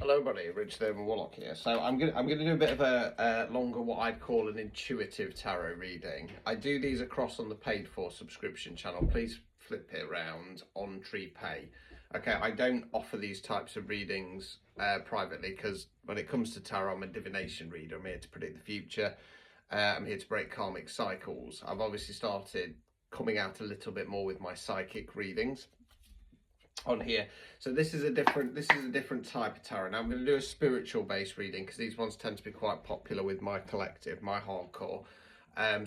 Hello, buddy. Rich the Urban Warlock here. So I'm gonna do a bit of a longer, what I'd call an intuitive tarot reading. I do these across on the paid for subscription channel. Please flip it around on Tree Pay. Okay, I don't offer these types of readings privately because when it comes to tarot, I'm a divination reader. I'm here to predict the future. I'm here to break karmic cycles. I've obviously started coming out a little bit more with my psychic readings on here. So this is a different type of tarot. Now I'm going to do a spiritual based reading because these ones tend to be quite popular with my collective, my hardcore.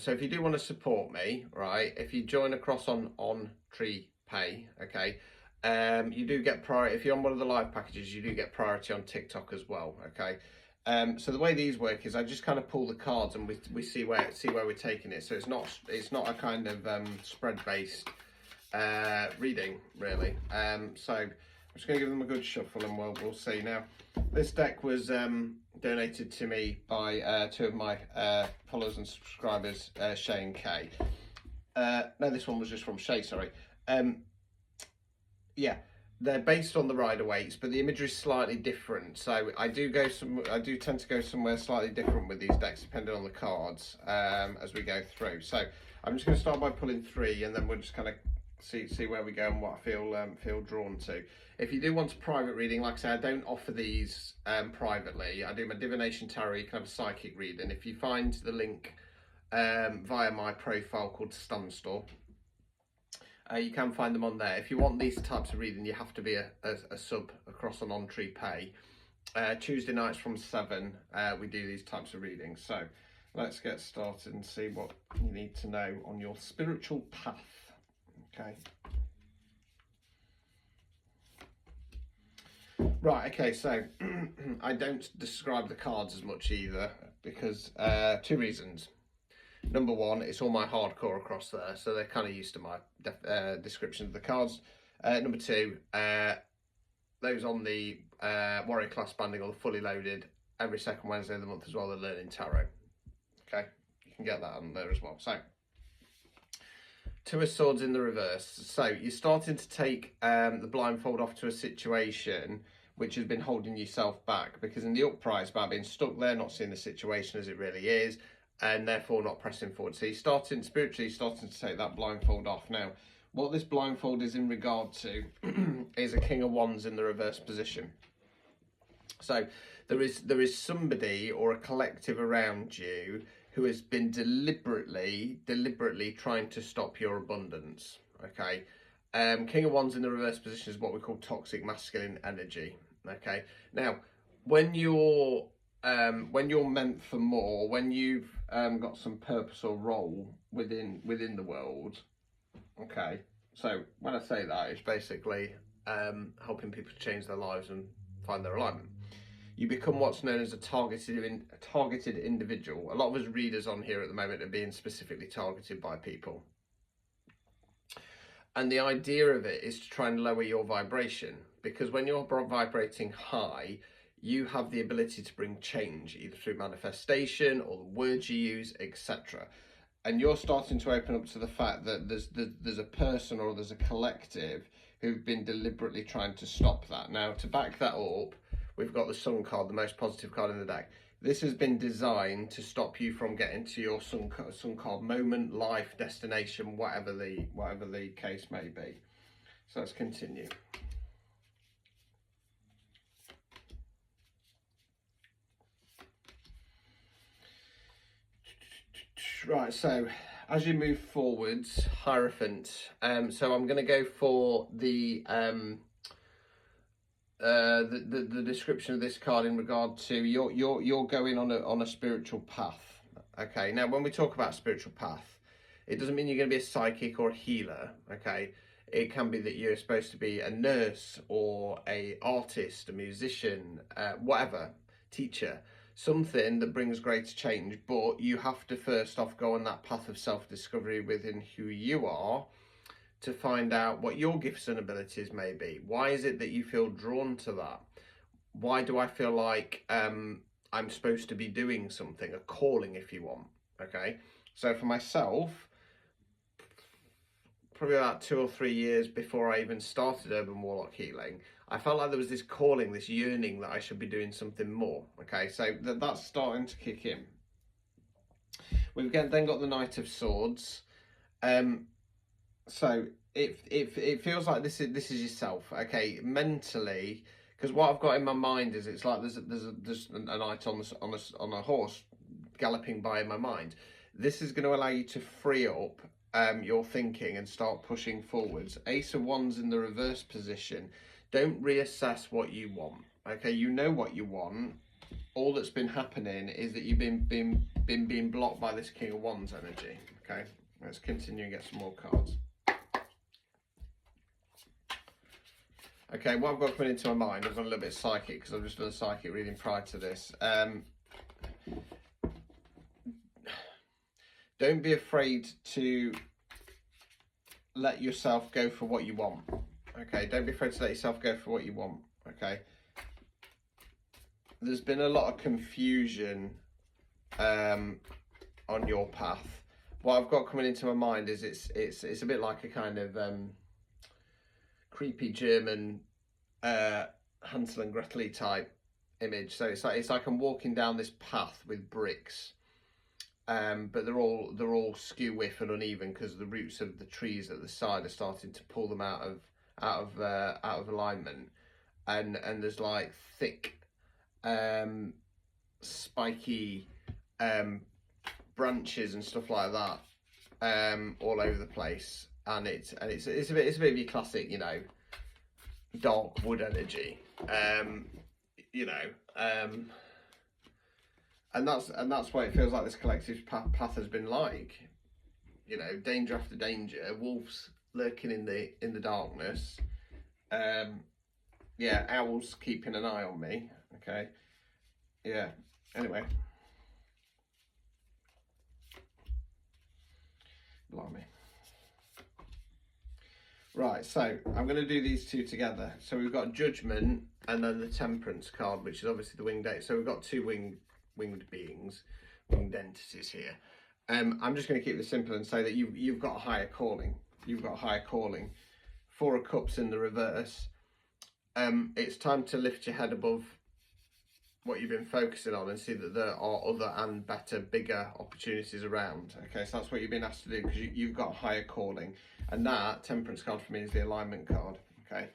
So if you do want to support me, right, if you join across on Tree Pay, okay, you do get priority. If you're on one of the live packages, you do get priority on TikTok as well, okay. So the way these work is I just kind of pull the cards and we see where we're taking it. So it's not a kind of spread based reading really. So I'm just going to give them a good shuffle and we'll see. Now this deck was donated to me by two of my followers and subscribers, Shay and Kay. No, this one was just from Shay, sorry. Yeah, they're based on the Rider-Waite's, but the imagery is slightly different. So I do tend to go somewhere slightly different with these decks depending on the cards as we go through. So I'm just going to start by pulling three and then we'll just kind of see where we go and what I feel drawn to. If you do want a private reading, like I say, I don't offer these privately. I do my Divination Tarot, you can have a psychic reading. If you find the link via my profile called Stun Store, you can find them on there. If you want these types of reading, you have to be a sub across on Tree Pay. Tuesday nights from 7, we do these types of readings. So let's get started and see what you need to know on your spiritual path. Okay. Right, okay, so I don't describe the cards as much either because two reasons. Number one, it's all my hardcore across there, so they're kind of used to my description of the cards. Number two, those on the Warrior Class banding or the fully loaded every second Wednesday of the month as well, they're learning tarot. Okay, you can get that on there as well. So, Two of Swords in the reverse. So you're starting to take the blindfold off to a situation which has been holding yourself back, because in the upright it's about being stuck there, not seeing the situation as it really is, and therefore not pressing forward. So you're starting to take that blindfold off. Now, what this blindfold is in regard to is a King of Wands in the reverse position. So there is somebody or a collective around you who has been deliberately trying to stop your abundance. Okay, King of Wands in the reverse position is what we call toxic masculine energy. Okay, now when you're meant for more, when you've got some purpose or role within the world. Okay, so when I say that, it's basically helping people to change their lives and find their alignment. You become what's known as a targeted individual. A lot of us readers on here at the moment are being specifically targeted by people. And the idea of it is to try and lower your vibration, because when you're vibrating high, you have the ability to bring change, either through manifestation or the words you use, etc. And you're starting to open up to the fact that there's a person or there's a collective who've been deliberately trying to stop that. Now, to back that up, we've got the Sun card, the most positive card in the deck. This has been designed to stop you from getting to your Sun card moment, life, destination, whatever the case may be. So let's continue. Right, so as you move forwards, Hierophant. So I'm going to go for the description of this card in regard to you're going on a spiritual path. Okay, now when we talk about spiritual path, it doesn't mean you're going to be a psychic or a healer. Okay, it can be that you're supposed to be a nurse or a artist, a musician, whatever, teacher, something that brings greater change. But you have to first off go on that path of self-discovery within who you are, to find out what your gifts and abilities may be. Why is it that you feel drawn to that? Why do I feel like I'm supposed to be doing something, a calling if you want? Okay, so for myself, probably about 2 or 3 years before I even started Urban Warlock Healing, I felt like there was this calling, this yearning that I should be doing something more. Okay, so that's starting to kick in. We've then got the Knight of Swords. So it feels like this is yourself. Okay, mentally, because what I've got in my mind is it's like there's a knight on a horse galloping by in my mind. This is going to allow you to free up your thinking and start pushing forwards. Ace of Wands in the reverse position. Don't reassess what you want. Okay, you know what you want. All that's been happening is that you've been being blocked by this King of Wands energy. Okay, let's continue and get some more cards. Okay, what I've got coming into my mind, I've gone a little bit psychic because I've just done a psychic reading prior to this. Don't be afraid to let yourself go for what you want. Okay, don't be afraid to let yourself go for what you want. Okay. There's been a lot of confusion on your path. What I've got coming into my mind is it's a bit like a kind of creepy German Hansel and Gretel type image. So it's like I'm walking down this path with bricks, but they're all skew whiff and uneven because the roots of the trees at the side are starting to pull them out of alignment, and there's like thick spiky branches and stuff like that all over the place, and it's a bit of your classic, you know, dark wood energy, you know, and that's why it feels like this collective path has been like, you know, danger after danger, wolves lurking in the darkness, yeah, owls keeping an eye on me. Okay, yeah, anyway, blimey. Right, so I'm going to do these two together. So we've got Judgment and then the Temperance card, which is obviously the winged eight. So we've got two winged beings, winged entities here. I'm just going to keep this simple and say that you've got a higher calling. You've got a higher calling. Four of Cups in the reverse. It's time to lift your head above what you've been focusing on and see that there are other and better, bigger opportunities around. Okay, so that's what you've been asked to do because you've got a higher calling. And that Temperance card for me is the alignment card. Okay.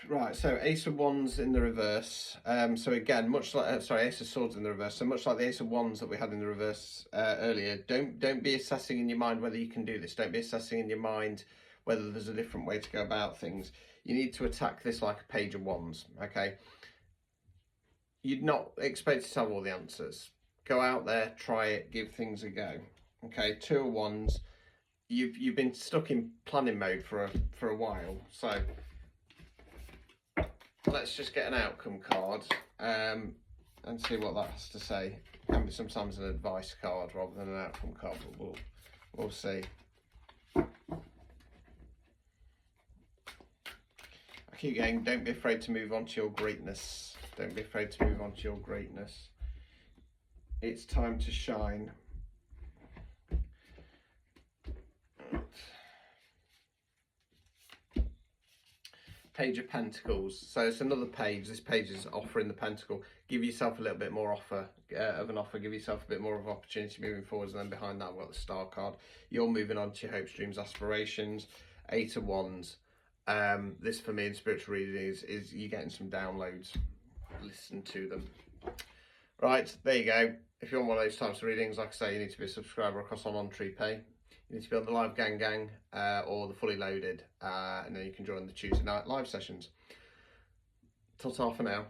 Right, so Ace of Wands in the reverse. So again, much like Ace of Swords in the reverse. So much like the Ace of Wands that we had in the reverse earlier. Don't be assessing in your mind whether you can do this. Don't be assessing in your mind whether there's a different way to go about things. You need to attack this like a Page of Wands. Okay. You'd not expect to have all the answers. Go out there, try it, give things a go. Okay, Two of Wands. You've been stuck in planning mode for a while, so let's just get an outcome card and see what that has to say. It can be sometimes an advice card rather than an outcome card, but we'll see. I keep going, don't be afraid to move on to your greatness. Don't be afraid to move on to your greatness. It's time to shine. Page of Pentacles. So it's another page. This page is offering the pentacle. Give yourself a little bit more of an offer. Give yourself a bit more of an opportunity moving forwards. And then behind that, we've got the Star card. You're moving on to your hopes, dreams, aspirations. Eight of Wands. This for me in spiritual readings is you getting some downloads. Listen to them. Right, there you go. If you want one of those types of readings, like I say, you need to be a subscriber across on Tree Pay. You need to be on the live gang or the fully loaded, and then you can join the Tuesday night live sessions. Ta-ta for now.